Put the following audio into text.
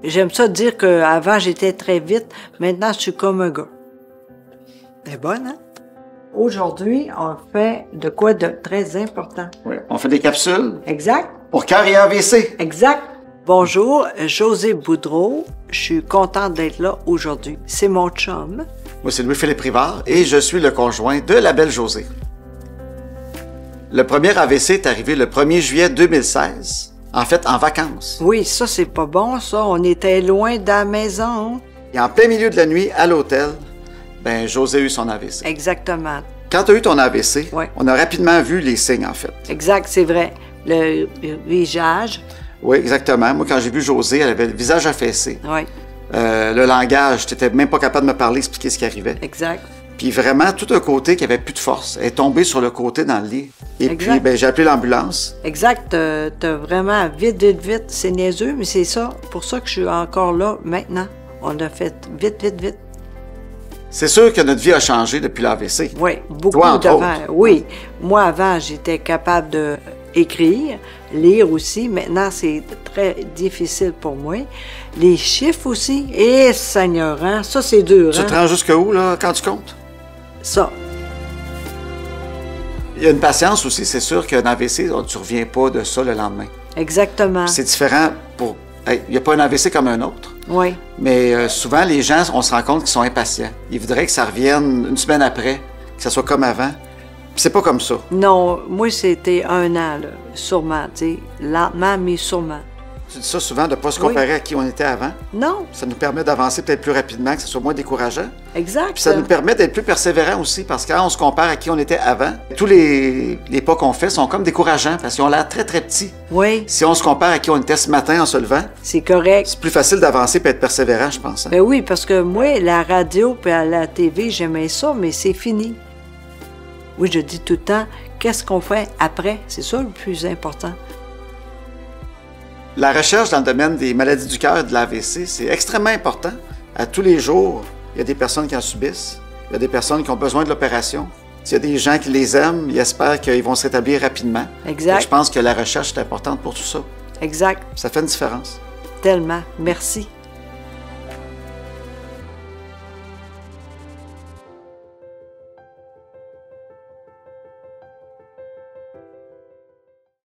J'aime ça dire qu'avant, j'étais très vite. Maintenant, je suis comme un gars. C'est bonne, hein? Aujourd'hui, on fait de quoi de très important. Oui, on fait des capsules. Exact. Pour cœur et AVC. Exact. Bonjour, José Boudreau. Je suis contente d'être là aujourd'hui. C'est mon chum. Moi, c'est Louis-Philippe Rivard et je suis le conjoint de la belle Josée. Le premier AVC est arrivé le 1er juillet 2016, en fait, en vacances. Oui, ça, c'est pas bon, ça. On était loin de la maison. Et en plein milieu de la nuit, à l'hôtel, ben José a eu son AVC. Exactement. Quand tu as eu ton AVC, Ouais. on a rapidement vu les signes, en fait. Exact, c'est vrai. Le visage. Oui, exactement. Moi, quand j'ai vu José, elle avait le visage affaissé. Oui, Le langage, tu n'étais même pas capable de me parler, expliquer ce qui arrivait. exact. Puis vraiment, tout un côté qui avait plus de force. Elle est tombée sur le côté dans le lit. Et Exact. puis, ben, j'ai appelé l'ambulance. Exact. T'as vraiment vite. C'est niaiseux, mais c'est ça. Pour ça que je suis encore là maintenant. On a fait vite. C'est sûr que notre vie a changé depuis l'AVC. Oui, beaucoup Toi, entre d'avant. autres. Oui. Moi, avant, j'étais capable d'écrire, lire aussi. Maintenant, c'est très difficile pour moi. Les chiffres aussi. Eh, Seigneur, hein? Ça, c'est dur, Tu te hein? rends jusqu'où, là, quand tu comptes? Ça. Il y a une patience aussi, c'est sûr qu'un AVC, tu ne reviens pas de ça le lendemain. Exactement. C'est différent pour... Il n'y a pas un AVC comme un autre, Oui. mais souvent, les gens, on se rend compte qu'ils sont impatients. Ils voudraient que ça revienne une semaine après, que ça soit comme avant. Puis c'est pas comme ça. Non, moi, c'était 1 an, là, sûrement, tu sais. Lentement, mais sûrement. Tu dis ça souvent, de ne pas se comparer à qui on était avant. Non, Ça nous permet d'avancer peut-être plus rapidement, que ce soit moins décourageant. exact. Puis ça nous permet d'être plus persévérants aussi, parce que quand on se compare à qui on était avant, tous les pas qu'on fait sont comme décourageants, parce qu'ils ont l'air très, très petits. Oui, Si on se compare à qui on était ce matin en se levant, c'est correct. c'est plus facile d'avancer et être persévérant, je pense. Hein? Ben oui, parce que moi, la radio et à la TV, j'aimais ça, mais c'est fini. Oui, je dis tout le temps, qu'est-ce qu'on fait après? C'est ça le plus important. La recherche dans le domaine des maladies du cœur et de l'AVC, c'est extrêmement important. À tous les jours, il y a des personnes qui en subissent, il y a des personnes qui ont besoin de l'opération. S'il y a des gens qui les aiment, ils espèrent qu'ils vont se rétablir rapidement. Exact. Et je pense que la recherche est importante pour tout ça. Exact. Ça fait une différence. Tellement. Merci.